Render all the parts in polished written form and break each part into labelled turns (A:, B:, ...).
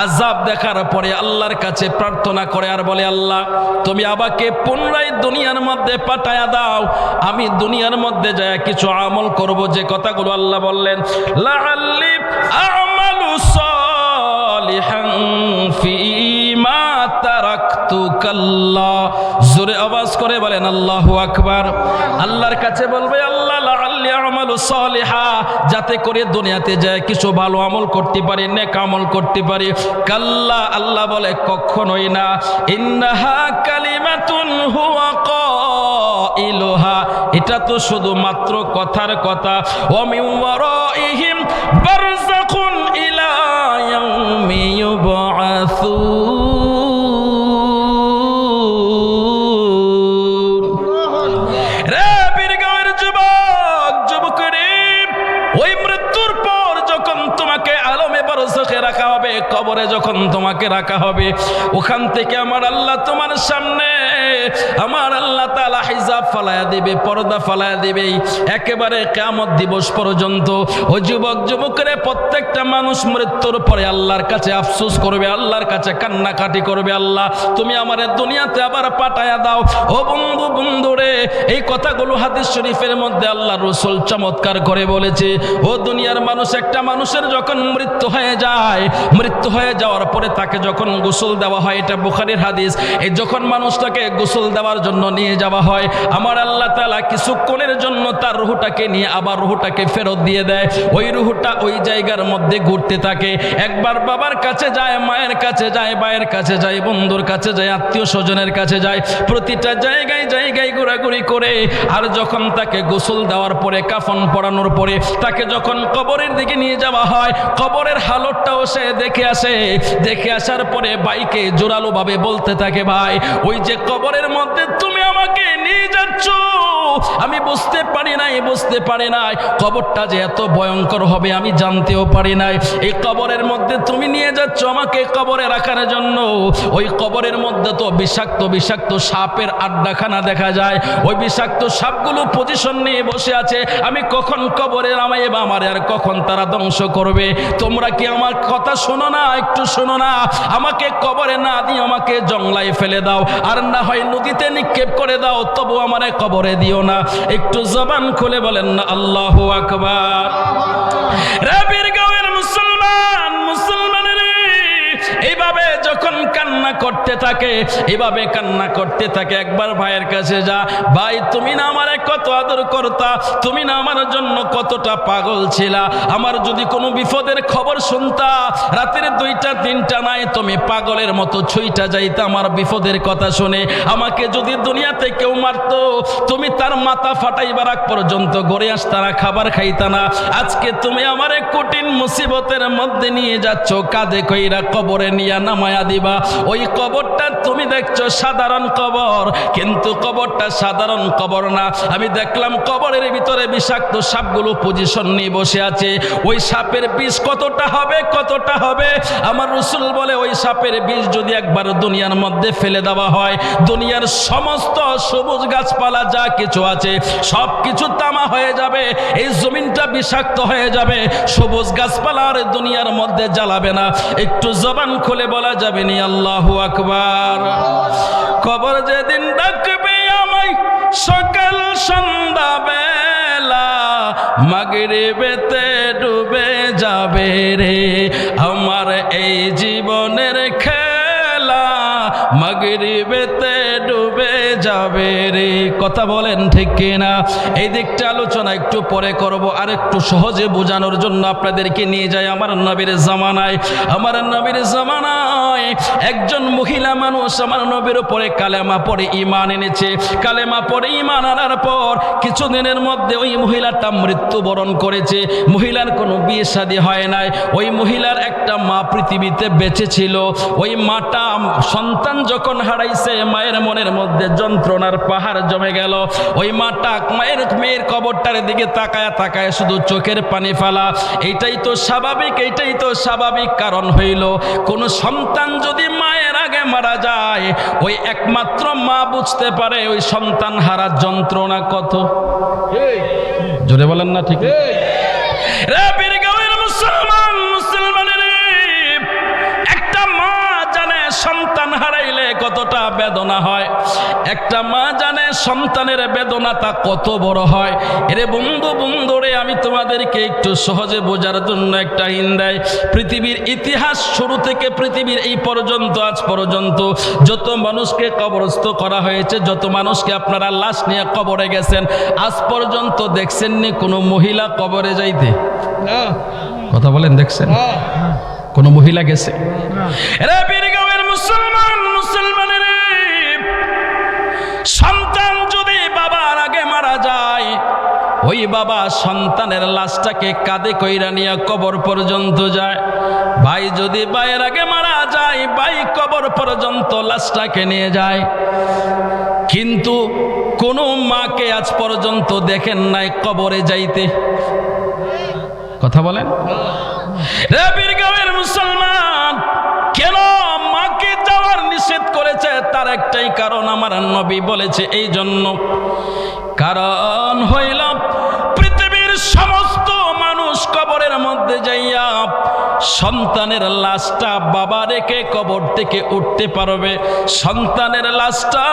A: আযাব দেখার পরে আল্লাহর কাছে প্রার্থনা করে আর বলে, আল্লাহ তুমি আমাকে পুনরায় দুনিয়ার মধ্যে পাঠায়া দাও, আমি দুনিয়ার মধ্যে যায় কিছু আমল করব। যে কথাগুলো আল্লাহ বললেন, লাআল্লি আমালু সালিহান ফীমা তারাকতু কাল্লা। জোরে আওয়াজ করে বলেন আল্লাহু আকবার। আল্লাহর কাছে বলবে, আল্লাহ লাআল্লি আমালু সালিহা, যাতে করে দুনিয়াতে যায় কিছু ভালো আমল করতে পারি, নেক আমল করতে পারি। কাল্লা, আল্লাহ বলে কখনোই না। ইন্নাহা কালিমাতুন হুয়া কাইলুহা, এটা তো শুধুমাত্র কথার কথা। ওয়া মিন ওয়ারাইহিম বারযাখুন ইলা ইয়াউমি ইউবআসুন। রে বীরগাঁওয়ের যুবক যুবকী, ওই মৃত্যুর পর যখন তোমাকে আলমে বারযাখে রাখা হবে, কবরে যখন তোমাকে রাখা হবে, ওখান থেকে আমার আল্লাহ তোমার সামনে, আমার আল্লাহ তাআলা হিজাব ফালায়া দিবে, পর্দা ফালায়া দিবে একেবারে কিয়ামত দিবস পর্যন্ত। ওই যুবক যুবকরে, প্রত্যেকটা মানুষ মৃত্যুর পরে আল্লাহর কাছে আফসোস করবে, আল্লাহর কাছে কান্নাকাটি করবে, আল্লাহ তুমি আমারে দুনিয়াতে আবার পাঠায়া দাও। ও বন্ধু, বন্ধুরে, এই কথাগুলো হাদিস শরীফের মধ্যে আল্লাহ রাসূল চমৎকার করে বলেছে। ও দুনিয়ার মানুষ, একটা মানুষের যখন মৃত্যু হয়ে যায়, মৃত্যু হয়ে যাওয়ার পরে তাকে যখন গোসল দেওয়া হয়, এটা বুখারীর হাদিস, এই যখন মানুষটাকে গোসল দেওয়ার জন্য নিয়ে যাওয়া হয়, আমার আল্লাহ তাআলা কিছুক্ষণের জন্য তার রূহটাকে নিয়ে আবার রূহটাকে ফেরত দিয়ে দেয়। ওই রূহটা ওই জায়গার মধ্যে ঘুরতে থাকে। একবার বাবার কাছে যায়, মায়ের কাছে যায়, ভাইয়ের কাছে যায়, বন্ধুর কাছে যায়, আত্মীয় স্বজনের কাছে যায়, প্রতিটা জায়গায় জায়গায় ঘোরাঘুরি করে। আর যখন তাকে গোসল দেওয়ার পরে, কাফন পরানোর পরে, তাকে যখন কবরের দিকে নিয়ে যাওয়া হয়, কবরের হালতটাও সে দেখে আসে। দেখে আসার পরে ভাইকে জোরালো ভাবে বলতে থাকে, ভাই ওই যে কবরের মধ্যে তুমি আমাকে নিয়ে যাচ্ছ, আমি বুঝতে পারি নাই কবরটা যে এত ভয়ঙ্কর হবে আমি জানতেও পারি নাই। এই কবরের মধ্যে তুমি নিয়ে যাচ্ছ আমাকে কবরে রাখার জন্য, ওই কবরের মধ্যে তো বিষাক্ত বিষাক্ত সাপের আড্ডাখানা দেখা যায়। ওই বিষাক্ত সাপগুলো পজিশন নিয়ে বসে আছে, আমি কখন কবরে নামাই বা আমার আর কখন তারা ধ্বংস করবে। তোমরা কি আমার কথা শোনো না? একটু শোনো না, আমাকে কবরে না দিয়ে আমাকে জংলায় ফেলে দাও, আর না হয় নদীতে নিক্ষেপ করে দাও, তবু আমারে কবরে দিও না। একটু জবান খুলে বলেন না আল্লাহু আকবার। রে বীরগাঁওয়ের মুসলমান, মুসলমানের এইভাবে যখন কান্না করতে থাকে, এইভাবে কান্না করতে থাকে, একবার ভাইয়ের কাছে যা, ভাই তুমি না আমারে কত আদর করতা, তুমি না আমার জন্য কতটা পাগল ছিলা, আমার যদি কোনো বিপদের খবর শুনতা, রাতের 2টা 3টা নাই তুমি পাগলের মতো ছুইটা যাইতা আমার বিপদের কথা শুনে। আমাকে যদি দুনিয়াতে কেউ মারতো, তুমি তার মাথা ফাটাইবার আগ পর্যন্ত গড়ে আসতা না, খাবার খাইতা না। আজকে তুমি আমারে কঠিন মুসিবতের মধ্যে নিয়ে যাচ্ছ, কাঁধে কইরা কবরে নিয়ে নামায়া দিবা। ওই কবরটা তুমি দেখছো সাধারণ কবর, কিন্তু কবরটা সাধারণ কবর না। আমি দেখলাম কবরের ভিতরে বিষাক্ত সাপগুলো পজিশন নিয়ে বসে আছে। ওই সাপের বিষ কতটা হবে, কতটা হবে, আমার রাসূল বলে ওই সাপের বিষ যদি একবার দুনিয়ার মধ্যে ফেলে দেওয়া হয়, দুনিয়ার সমস্ত সবুজ গাছপালা যা কিছু আছে সব কিছু তামা হয়ে যাবে, এই জমিনটা বিষাক্ত হয়ে যাবে, সবুজ গাছপালা আর দুনিয়ার মধ্যে জ্বালাবে না। একটু জবান খুলে বলা যাবে নি আল্লাহু আকবার। কবর যেদিন ডাকবে আমায় সকাল সন্ধ্যা বেলা, মাগরিবেতে ডুবে যাবে রে আমার এই জীবনের খেলা, মাগরিবেতে ডুবে যাবে রে। কথা বলেন ঠিক কিনা? এই দিকটা আলোচনা একটু পরে করব, আর একটু সহজে বোঝানোর জন্য আপনাদেরকে নিয়ে যাই আমার নবীর জামানায়। আমার নবীর জামানায় একজন মহিলা মানুষ আমার নবীর উপরে কালেমা পড়ে ঈমান এনেছে। কালেমা পড়ে ঈমান আনার পর কিছুদিনের মধ্যে ওই মহিলাটা মৃত্যুবরণ করেছে। মহিলার কোনো বিয়ে শাদী হয় নাই। ওই মহিলার একটা মা পৃথিবীতে বেঁচে ছিল। ওই মাটা সন্তান যখন হারাইছে, মায়ের মনের মধ্যে যন্ত্রণার পাহাড় জমে গেল। ওই মাটা মেয়ের কবরটার দিকে তাকায় তাকায় শুধু চোখের পানি ফেলা। এইটাই তো স্বাভাবিক, এইটাই তো স্বাভাবিক কারণ হইল কোন সন্তান যদি মায়ের আগে মারা যায়, ওই একমাত্র মা বুঝতে পারে ওই সন্তান হারার যন্ত্রণা কত। জোরে বলেন না ঠিক? মুসলমানের একটা কতটা বেদনা হয়। একটা মা জানে সন্তানের বেদনাটা কত বড় হয়। এরে বন্ধু বন্ধুরে, আমি তোমাদেরকে একটু সহজে বোঝার জন্য একটা হিন্দায় পৃথিবীর ইতিহাস শুরু থেকে পৃথিবীর এই পর্যন্ত আজ পর্যন্ত যত মানুষকে কবরস্থ করা হয়েছে, যত মানুষকে আপনারা লাশ নিয়ে কবরে গেছেন, আজ পর্যন্ত দেখছেননি কোনো মহিলা কবরে যাইতে? কথা বলেন, দেখছেন কোন মহিলা গেছে? এরা বীরগাঁওয়ের মুসলমান, মুসলমানের সন্তান যদি বাবার আগে মারা যায়, ওই বাবা সন্তানের লাশটাকে কাঁধে কইরা নিয়ে কবর পর্যন্ত যায়। ভাই যদি ভাইয়ের আগে মারা যায়, ভাই কবর পর্যন্ত লাশটাকে নিয়ে যায়। কিন্তু কোন মাকে আজ পর্যন্ত দেখেন নাই কবরে যাইতে। কথা বলেন। বীরগাঁওয়ের মুসলমান, কেন মাকে যাওয়ার নিষেধ করেছে? তার একটাই কারণ, আমার নবী বলেছে এই জন্য। কারণ হইল পৃথিবীর সমস্ত মানুষ কবরের মধ্যে যাইয়া সন্তানের লাশটা বাবা রেখে কবর থেকে উঠতে পারবে, সন্তানের লাশটা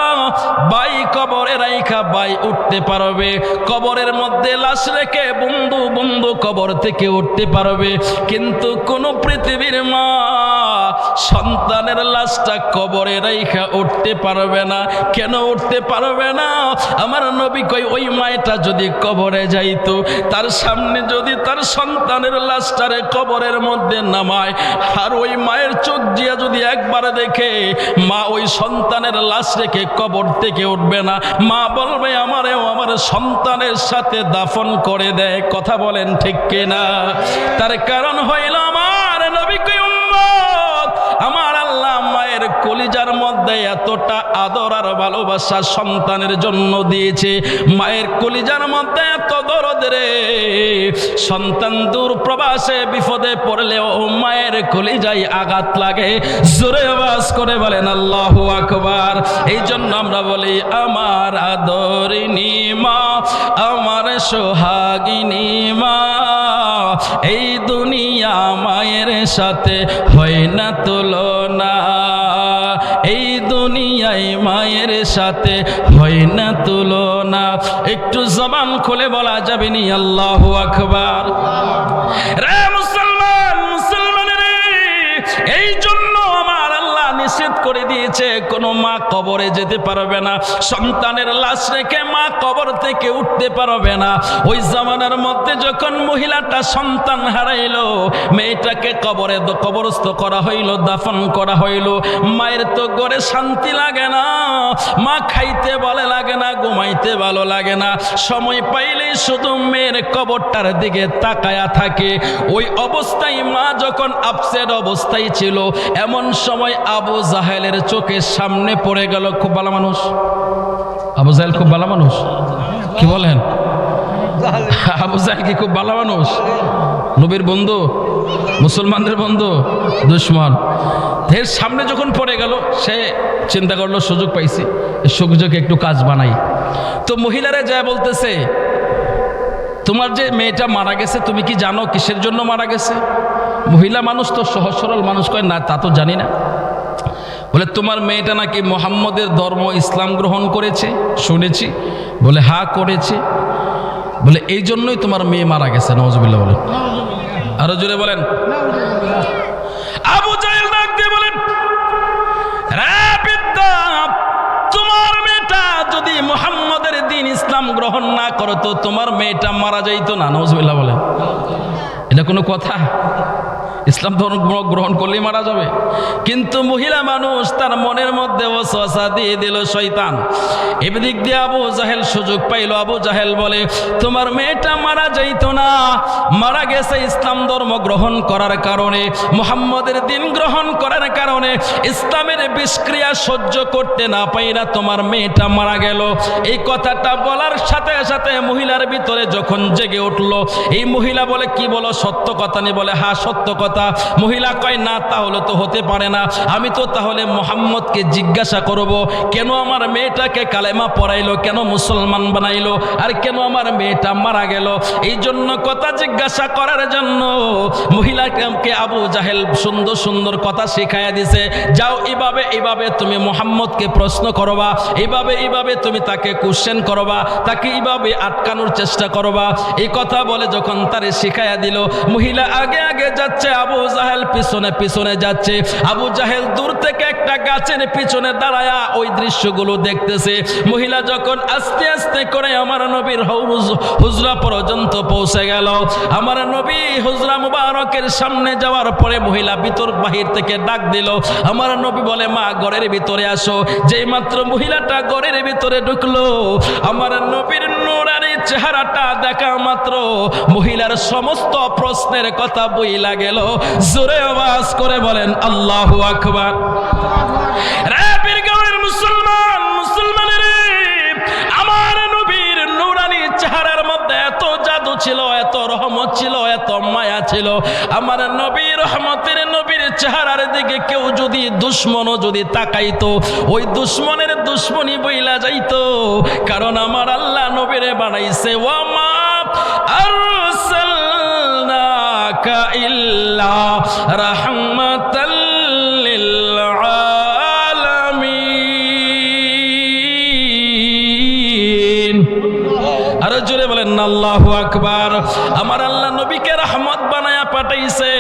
A: ভাই কবরে রাইখা ভাই উঠতে পারবে, কবরের মধ্যে লাশ রেখে বন্ধু বন্ধু কবর থেকে উঠতে পারবে। কিন্তু কোন পৃথিবীর মা সন্তানের লাশটা কবরে রাইখা উঠতে পারবে না। কেন উঠতে পারবে না? আমার নবী কই, ওই মায়েটা যদি কবরে যাইতো, তার সামনে যদি তার সন্তানের লাশটারে কবরের মধ্যে নামায়, আর ওই মায়ের চোখ দিয়ে যদি একবার দেখে, মা ওই সন্তানের লাশ রেখে কবর থেকে উঠবে না। মা বলবে আমারেও আমার সন্তানের সাথে দাফন করে দেয়। কথা বলেন ঠিক কিনা? তার কারণ হইল আমার নবী কই, উম্মত, আমার আল্লাহ মায়ের কলিজার মধ্যে এতটা আদর আর ভালোবাসা সন্তানের জন্য দিয়েছে। মায়ের কলিজার মধ্যে এত দরদ রে, সন্তান দূর প্রবাসে বিপদে পড়লেও মায়ের কলিজায় আঘাত লাগে। জোরে আওয়াজ করে বলেন আল্লাহু আকবার। এই জন্য আমরা বলি, আমার আদরিনী মা, আমার সোহাগিনী মা, এই দুনিয়া মায়ের সাথে হয় না তুলনা, এই দুনিয়ায় মায়ের সাথে হয় না তুলনা। একটু জবান খুলে বলা যাবে নি আল্লাহু আকবার? রে মুসলমান, মুসলমানের, এই জন্য আমার আল্লাহ নিষেধ করে দিয়েছে কোনো মা কবরে যেতে পারবে না, সন্তানের লাশ রেখে মা কবর থেকে উঠতে পারবে না। ওই জামানার মধ্যে যখন মহিলাটা সন্তান হারাইলো, মেয়েটাকে কবরস্থ করা হইল, দাফন করা হইল, মায়ের তো ঘরে শান্তি লাগে না, মা খাইতে ভালো লাগে না, ঘুমাইতে ভালো লাগে না, সময় পাইলেই শুধু মেয়ের কবরটার দিকে তাকায়া থাকে। ওই অবস্থায় মা যখন আপসেট অবস্থায় ছিল, এমন সময় আবু জাহেলের চোখের সামনে পড়ে গেল। খুব ভালো মানুষ আবু জাহেল, খুব ভালো মানুষ। কি বলেন? আবু জাহেল কি খুব ভালো মানুষ? নবীর বন্ধু, মুসলমানদের বন্ধু, দুশ্মন। এর সামনে যখন পড়ে গেল, সে চিন্তা করলো সুযোগ পাইছি, সুযোগে একটু কাজ বানাই। তো মহিলারা যায় বলতেছে, তোমার যে মেয়েটা মারা গেছে, তুমি কি জানো কিসের জন্য মারা গেছে? মহিলা মানুষ তো সহজ সরল মানুষ, কয় না তা তো জানি না। বলে তোমার মেয়েটা নাকি মুহাম্মদের ধর্ম ইসলাম গ্রহণ করেছে, শুনেছি। বলে হ্যাঁ করেছে। বলে এই জন্যই তোমার মেয়ে মারা গেছে। নাউজুবিল্লাহ বলেন, আরো জোরে বলেন। আবু জাহেল ডাক দিয়ে বলেন, রে বিদ্যা, তোমার মেয়েটা যদি মুহাম্মদের দ্বীন ইসলাম গ্রহণ না করতো, তোমার মেয়েটা মারা যাইতো না। নাউজুবিল্লাহ বলেন। এটা কোনো কথা? ইসলাম ধর্ম গ্রহণ করলেই মারা যাবে? কিন্তু মহিলা মানুষ, তার মনের মধ্যে ওয়াসওয়াসা দিয়ে দিল শয়তান। এদিক দিয়ে আবু জাহেল সুযোগ পাইল। আবু জাহেল বলে, তোমার মেয়েটা মারা যাইতো না, মারা গেছে ইসলাম ধর্ম গ্রহণ করার কারণে, মুহাম্মদের দ্বীন গ্রহণ করার কারণে, ইসলামের বিষক্রিয়া সহ্য করতে না পাইরা তোমার মেয়েটা মারা গেল। এই কথাটা বলার সাথে সাথে মহিলার ভিতরে যখন জেগে উঠলো, এই মহিলা বলে, কি বলো, সত্য কথা নেই? বলে হ্যাঁ সত্য কথা। কথা। মহিলা কয় না, তাহলে তো হতে পারে না। আমি তো তাহলে মুহাম্মদকে জিজ্ঞাসা করব, কেন আমার মেয়েটাকে কালেমা পড়াইলো, কেন মুসলমান বানাইলো, আর কেন আমার মেয়েটা মারা গেল। এই জন্য কথা জিজ্ঞাসা করার জন্য মহিলাকে আবু জাহেল সুন্দর সুন্দর কথা শিখাইয়া দিছে। যাও এইভাবে এইভাবে তুমি মুহাম্মদকে প্রশ্ন করবা, এইভাবে তুমি তাকে কোশ্চেন করবা, তাকে এইভাবে আটকানোর চেষ্টা করবা। এই কথা বলে যখন তারে শিখাইয়া দিল, মহিলা আগে আগে যাচ্ছে, আবু জাহেল পিছনে পিছনে যাচ্ছে। আবু জাহেল দূর থেকে একটা গাছের পিছনে দাঁড়ায়া ওই দৃশ্যগুলো দেখতেছে। মহিলা যখন আস্তে আস্তে করে আমার নবীর হুজরা পর্যন্ত পৌঁছে গেল, আমার নবী হুজরা মুবারকের সামনে যাওয়ার পরে মহিলা ভিতর বাহির থেকে ডাক দিল। আমার নবী বলে, মা ঘরের ভিতরে আসো। যেই মাত্র মহিলাটা ঘরের ভিতরে ঢুকলো, আমার নবীর নূরানি চেহারাটা দেখা মাত্র মহিলার সমস্ত প্রশ্নের কথা বইলা গেল। জোরে আওয়াজ করে বলেন আল্লাহু আকবার। রে বীরগাঁওয়ের মুসলমান, মুসলমানের আমার নবীর নূরানি চেহারার মধ্যে এত জাদু ছিল, এত রহমত ছিল, এত মায়া ছিল। আমার নবী রহমতের নবীর চেহারার দিকে কেউ যদি দুশ্মনও যদি তাকাইতো, ওই দুশ্মনের দুশ্মনী বইলা যাইতো। কারণ আমার আল্লাহ নবীরে বানাইছে, ওয়া মা আরসালনাকা ইল্লা রাহমাতাল লিল আলামিন। আরো জোরে বলেন আল্লাহু আকবার। আমার আল্লাহ নবীকে রহমত বানায়া পাঠাইছে।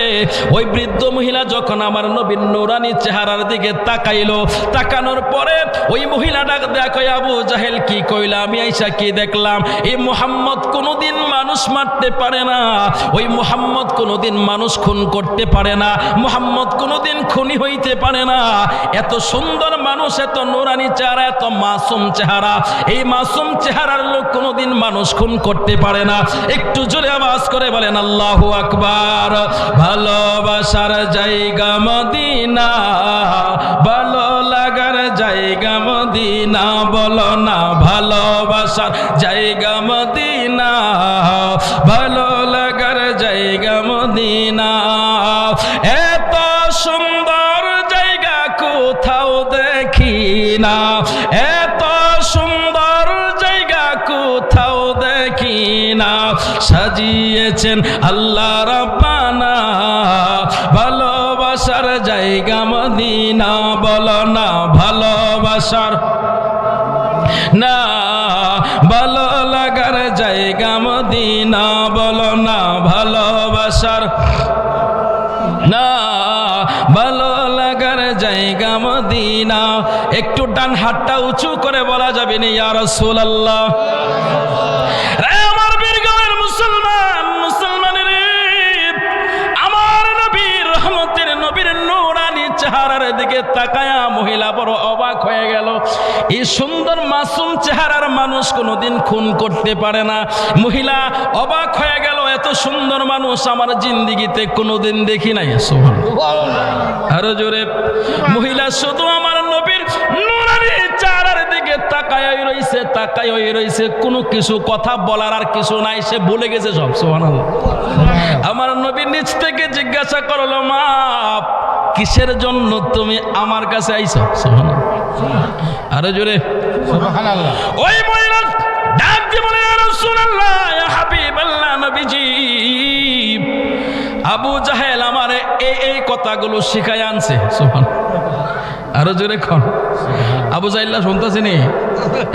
A: ওই বৃদ্ধ মহিলা যখন আমার নবীর নূরানি চেহারার দিকে তাকাইলো, তাকানোর পরে ওই মহিলাটা দেখো, আবু জাহেল কি কইলা, আমি আইসা কি দেখলাম, এই মুহাম্মদ কোনোদিন মানুষ মারতে পারে না, ওই মুহাম্মদ কোনোদিন মানুষ খুন করতে পারে না, মুহাম্মদ কোনোদিন খুনি হইতে পারে না। এত সুন্দর মানুষ, এত নূরানি চেহারা, এত মাসুম চেহারা, এই মাসুম চেহারার লোক কোনোদিন মানুষ খুন করতে পারে না। একটু জোরে আওয়াজ করে বলেন আল্লাহু আকবার। ভালোবাসার জায়গা মদিনা, ভালো লাগার জায়গা মদিনা, বলো না ভালোবাসার জায়গা মদিনা, ভালো লাগার জায়গা মদিনা। এত সুন্দর জায়গা কোথাও দেখি না, এত সুন্দর জায়গা কোথাও দেখি না, সাজিয়েছেন আল্লাহ রাব্বানা, ভালোবাসার জায়গা মদিনা, বলো না ভালোবাসার না, ভালো লাগার জায়গা মদিনা, বলো না ভালোবাসার না, ভালো লাগার জায়গা মদিনা। একটু ডান হাতটা উঁচু করে বলা যাবে না ইয়া রাসূলুল্লাহ। রে আমার বীরগাঁওয়ের মুসলমান, মুসলমানের আমার নবীর রহমতের নবীর নূরানি চেহারার দিকে তাকায়া মহিলা বড় অবাক হয়ে গেল। এই সুন্দর মাসুম চেহারার মানুষ কোনোদিন খুন করতে পারে না। মহিলা অবাক হয়ে গেল, এত সুন্দর মানুষ আমার জিন্দেগিতে কোনোদিন দেখি নাই। আরো জোরে। মহিলা শুধু আমার নবীর নূরানি চেহারার দিকে তাকায় রইছে, কোনো কিছু কথা বলার আর কিছু নাই, সে ভুলে গেছে সব। সুবহানাল্লাহ। আমার নবী নিজ থেকে জিজ্ঞাসা করলো, মা কিসের জন্য তুমি আমার কাছে আইছো? সুবহানাল্লাহ। আরো জোরে সুবহানাল্লাহ। ওই মহিলা ডাক দিয়ে বলে, ইয়া রাসূলুল্লাহ, ইয়া হাবিবাল্লাহ, নবীজি, আবু জাহেল আমারে এই কথাগুলো শিখায় আনছে। সুবহানাল্লাহ। আরো জোরে খন। আবু জাহেল শুনতেছে নি,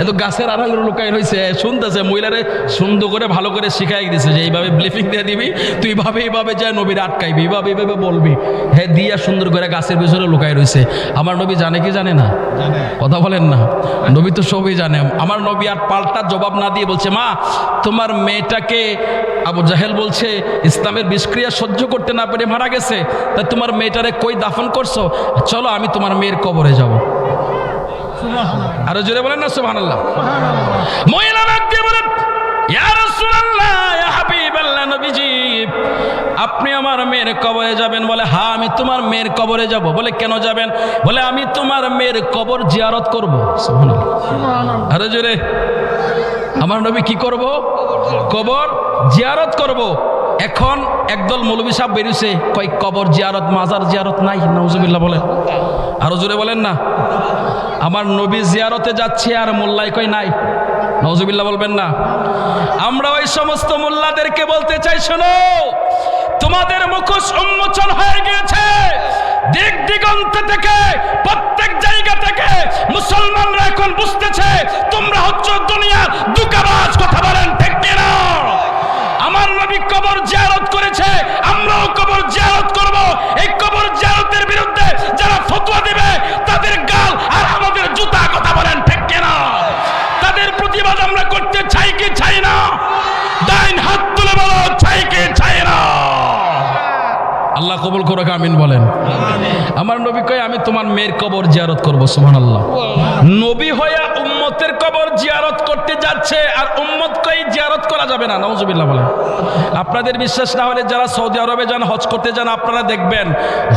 A: এত গাছের আড়ালে লুকাই রয়েছে, শুনতেছে। মহিলারে সুন্দর করে ভালো করে শিখাই দিছে যে এইভাবে ব্লিফিং দিয়ে দিবি, তুই এইভাবে যায় নবীর আটকাইবি, এইভাবে বলবি। হ্যাঁ, দিয়া সুন্দর করে গাছের পিছনে লুকাই রয়েছে। আমার নবী জানে কি জানে না? কথা বলেন না। নবী তো সবই জানে। আমার নবী আর পাল্টা জবাব না দিয়ে বলছে, মা তোমার মেয়েটাকে, আবু জাহেল বলছে ইসলামের বিষক্রিয়া সহ্য করতে না পেরে মারা গেছে, তা তোমার মেয়েটারে কই দাফন করছো? চলো আমি তোমার মেয়ের কবরে যাব। আরো জোরে বলেন না সুবহানাল্লাহ। মহিলা ডাক দিয়ে বলেন, ইয়া রাসূলুল্লাহ, ইয়া হাবিবাল্লাহ, নবীজি, আপনি আমার মেয়ের কবরে যাবেন? বলে, হ্যাঁ আমি তোমার মেয়ের কবরে যাব। বলে, কেন যাবেন? বলে, আমি তোমার মেয়ের কবর জিয়ারত করব। সুবহানাল্লাহ। আরো জোরে। আমার নবী কি করব? কবর জিয়ারত করব। এখন একদল মৌলভী সাহেব বেরিয়েছে, কয় কবর জিয়ারত মাজার জিয়ারত নাই। নাউজুবিল্লাহ বলেন, আরো জোরে বলেন না। আমার নবী জিয়ারতে যাচ্ছে আর মোল্লাই কয় নাই। নাউজুবিল্লাহ বলবেন না। আমরা ওই সমস্ত মোল্লাদেরকে বলতে চাই, শোনো, তোমাদের মুখোশ উন্মোচন হয়ে গিয়েছে। দিক দিগন্ত থেকে, প্রত্যেক জায়গা থেকে মুসলমানরা এখন বুঝতেছে তোমরা হচ্ছে দুনিয়ার দুকাবাজ। কথা বলেন ঠিক কিনা? আমার নবী কবর জিয়ারত করেছে, আমরাও কবর জিয়ারত করব। এই কবর জিয়ারতের বিরুদ্ধে যারা ফতোয়া দিবে তাদের গাল আর আমাদের জুতা। কথা বলেন ঠিক কিনা? তাদের প্রতিবাদ আমরা করতে চাই কি চাই না? ডাইন হাত তুলে বলো, চাই কি চাই না? আল্লাহ কবুল করুক, আমিন বলেন। আমার নবী কয় আমি তোমার মেয়ের কবর জিয়ারত করব। সুবহানাল্লাহ। নবী হয়ে উম্মতের কবর জিয়ারত করতে যাচ্ছে, আর উম্মত কই জিয়ারত করা যাবে না। নাউজুবিল্লাহ বলেন। আপনাদের বিশ্বাস না হলে যারা সৌদি আরবে যান, হজ করতে যান, আপনারা দেখবেন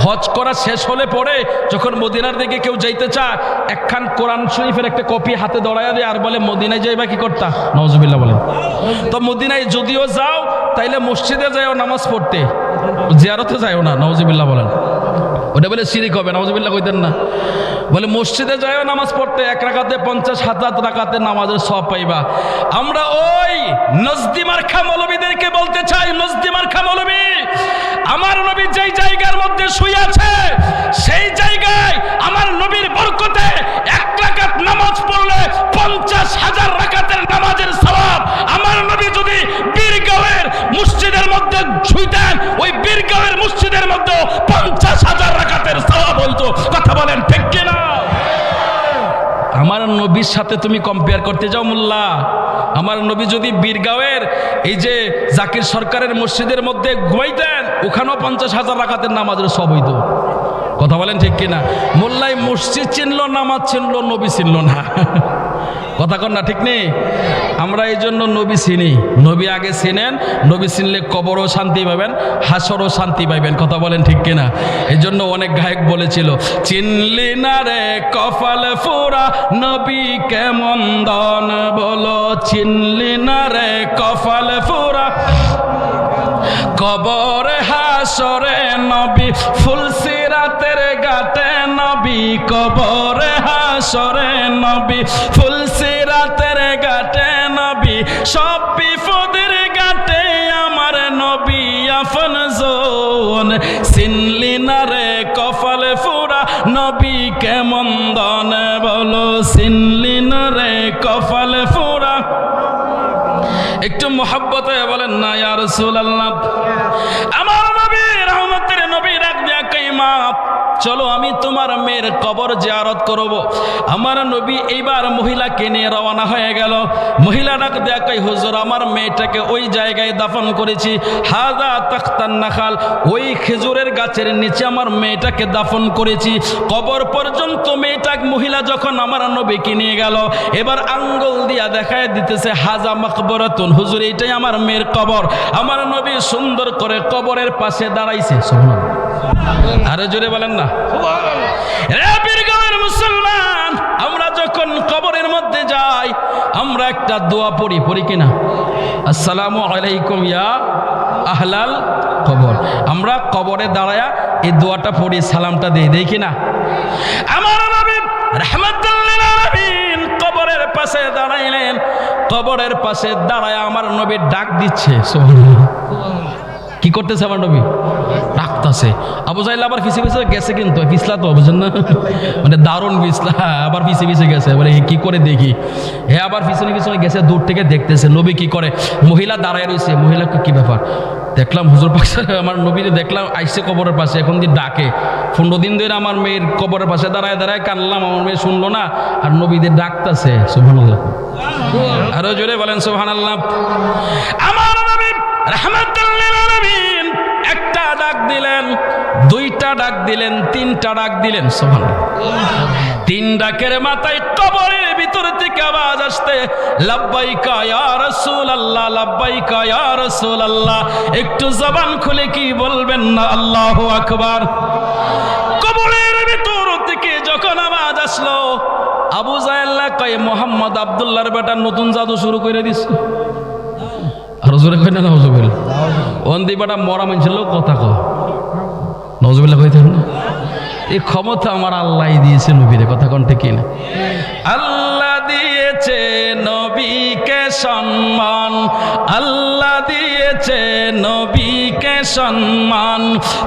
A: হজ করা শেষ হলে পরে যখন মদিনার দিকে কেউ যাইতে চায়, একখান কোরআন শরীফের একটা কপি হাতে দড়াইয়া দেয় আর বলে মদিনায় যাইবা কি করতা। নাউজুবিল্লাহ বলেন। তো মদিনায় যদিও যাও তাইলে মসজিদে যাও নামাজ পড়তে, জিয়ারতে যাও না। নাউজুবিল্লাহ বলেন। ওটা বলে শিরিক হবে। নাউজুবিল্লাহ কইতেন না। বলে মসজিদে যাও নামাজ পড়তে, 1 রাকাতে 50 রাকাতে নামাজের সওয়াব পাইবা। আমরা ওই নজদি মার্কা মৌলবীদেরকে বলতে চাই, নজদি মার্কা মৌলবী, আমার নবী যেই জায়গার মধ্যে শুয়ে আছে সেই জায়গায় আমার নবীর বরকতে 1 রাকাত নামাজ পড়লে 50,000 রাকাতের নামাজের সওয়াব। আমার নবী যদি বীরগাঁওয়ের মসজিদের মধ্যে শুইতেন, ওই বীরগাঁওয়ের মসজিদের মধ্যে 50,000 রাকাতের সওয়াব হইতো। কথা বলেন ঠিক কিনা? আমার নবীর সাথে তুমি কম্পেয়ার করতে যাও মোল্লা। আমার নবী যদি বীরগাঁওয়ের এই যে জাকির সরকারের মসজিদের মধ্যে ঘুমাইতেন, ওখানেও 50,000 রাকাতের নামাজের সব হইতো। কথা বলেন ঠিক কিনা? মোল্লাই মসজিদ চিনলো, নামাজ চিনলো, নবী চিনলো না। কথা কন না, ঠিক নেই? আমরা এই জন্য নবী চিনি। নবী আগে চিনেন, নবী চিনলে কবরও শান্তি পাবেন, হাসরও শান্তি পাইবেন। কথা বলেন ঠিক কিনা? এই জন্য অনেক গায়ক বলেছিল, চিনলি না রে কপাল ফুরা নবী কেমন দন, বলো চিনলি না রে কপাল ফুরা। কবর হাসরে নবী, ফুলসিরাতের ঘাটে নবী। কবর হাসরে নবী, ফুলসিরাতের ঘাটে নবী। সব বিপদের ঘাটে আমার নবী আপন জন। চিনলি না রে কপাল ফুরা নবী কেমন দন, বলো চিনলি না রে কপাল ফুরা। একটু মোহাব্বতে বলেন না ইয়া রাসূলুল্লাহ। আমার নবী রহমতের নবী ডাক দিয়া কইমা, চলো আমি তোমার মেয়ের কবর জিয়ারত করব। আমার নবী এইবার মহিলাকে নিয়ে রওনা হয়ে গেল। মহিলা ডাক দেয়া কই, হুজুর আমার মেয়েটাকে ওই জায়গায় দাফন করেছি, হাযা তাখতান নাখাল, ওই খেজুরের গাছের নিচে আমার মেয়েটাকে দাফন করেছি। কবর পর্যন্ত মেয়েটা মহিলা যখন আমার নবীকে নিয়ে গেল, এবার আঙ্গুল দিয়া দেখায় দিতেছে হাযা মাকবরাতুন, হুজুর এইটাই আমার মেয়ের কবর। আমার নবী সুন্দর করে কবরের পাশে দাঁড়াইছে। সুবহানাল্লাহ। আরে জোরে বলেন না। বীরগাঁওয়ের মুসলমান, আমরা যখন কবরের মধ্যে যাই আমরা একটা দোয়া পড়ি কিনা? আসসালামু আলাইকুম ইয়া আহলাল কবর। আমরা কবরে দাঁড়ায়া এই দোয়াটা পড়ি, সালামটা দেই কিনা? আমার নবী রাহমাতুল লিল আলামিন কবরের পাশে দাঁড়াইলেন। কবরের পাশে দাঁড়ায় আমার নবী ডাক দিচ্ছে। সুবহানাল্লাহ। কি করতেছে আমার নবী? ডাকতেছে। আবু জাহেল আবার পিছে পিছে গেছে, কিন্তু পিছলা তো বুঝেন না, মানে দারুণ পিছলা, আবার পিছে পিছে গেছে। বলে কি করে দেখি, হে আবার পিছনে পিছনে গেছে, দূর থেকে দেখতেছে নবী কি করে। মহিলা দাঁড়ায় রয়েছে। মহিলাকে কি ব্যাপার দেখলাম, হুজুর পাক আমার নবীরে দেখলাম আইসে কবরের পাশে, এখন দিয়ে ডাকে। 15 দিন ধরে আমার মেয়ের কবরের পাশে দাঁড়ায় দাঁড়ায় কানলাম, আমার মেয়ে শুনলো না, আর নবীদের ডাকতেছে। সুবহানাল্লাহ। আরো জোরে বলেন সুবহানাল্লাহ। আমার নবী রাহমাতুল লিল আলামিন একটা ডাক দিলেন, 2টা ডাক দিলেন, 3টা ডাক দিলেন। সুবহানাল্লাহ। 3 ডাকের মাথায় কবরের ভিতর থেকে আওয়াজ আসতে, লাব্বাইকা ইয়া রাসূলুল্লাহ, লাব্বাইকা ইয়া রাসূলুল্লাহ। একটু জবান খুলে কি বলবেন না আল্লাহু আকবার। কবরের ভিতর থেকে যখন আওয়াজ আসলো, আবু জাহেল কয় মোহাম্মদ আব্দুল্লাহর বেটা নতুন জাদু শুরু করে দিছে। আর জোরে কই না নাউজুবিল্লাহ অন্দি বাটা মরা মানুষের লোক কথা কয় নাউজুবিল্লাহ কইতে না এই ক্ষমতা আমার আল্লাহ দিয়েছে নবীরে কথা কোন ঠিক না আল্লাহ দিয়েছে নবীকে সম্মান আল্লাহ দিয়েছে নবীকে সম্মান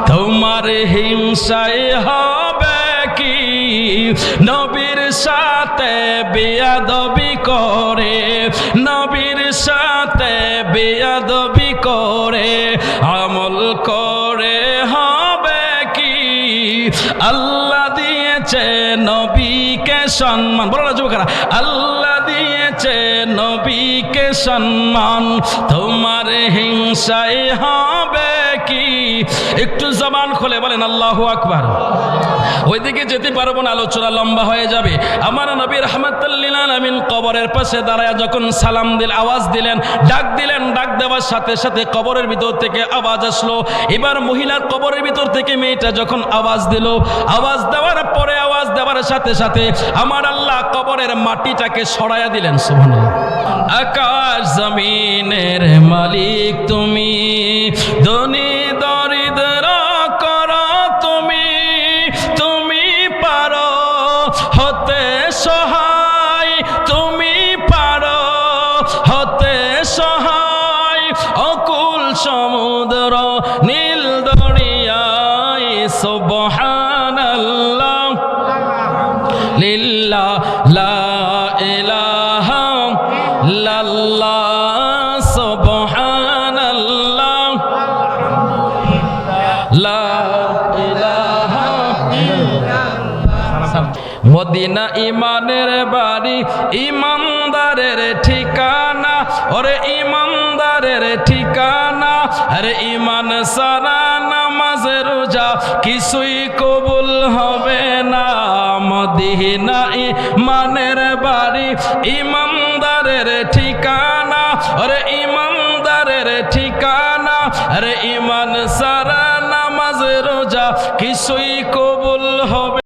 A: তোমার হিংসায় হবে কি নবীর সাথে বেয়াদবি করে নবীর সাথে বেয়াদবি করে আমল করে হবে কি আল্লাহ দিয়েছে নবীকে সম্মান বলো না যুবকেরা আল্লাহ দিয়েছে নবীকে সম্মান তোমার হিংসায় হবে কি একটু জবান খুলে বলেন আল্লাহু আকবার ওইদিকে যেতে পারবো না আলোচনা লম্বা হয়ে যাবে আমার নবী রাহমাতুল লিল আলামিন কবরের পাশে দাঁড়ায় যখন সালাম আওয়াজ দিলেন ডাক দেওয়ার সাথে সাথে কবরের ভিতর থেকে আওয়াজ আসলো এবার মহিলার কবরের ভিতর থেকে মেয়েটা যখন আওয়াজ দিল আওয়াজ দেওয়ার পরে আওয়াজ দেওয়ার সাথে সাথে আমার আল্লাহ কবরের মাটিটাকে সরাইয়া দিলেন সুবহানাল্লাহ আকাশ জমিনের মালিক তুমি ধনী দরিদ্র করো তুমি তুমি পারো হতে সহায় তুমি পারো হতে সহায় অকুল সমুদ্র নীল দরিয়ায় সুবহানাল্লাহ লিল্লাহ লা ইলাহা ইল্লাল্লাহ সুবহানাল্লাহ লা ইলাহা মদিনা ইমানের বাড়ি ইমানদারের ঠিকানা ওরে ইমানদারের ঠিকানা আরে ইমান সারা নামাজ রোজা কিছুই কবুল হবে না মদিনা ইমানের বাড়ি ইমানদারের ঠিকানা ওরে ইমানদারের ঠিকানা আরে ইমান সারা নামাজ রোজা কিছুই কবুল হবে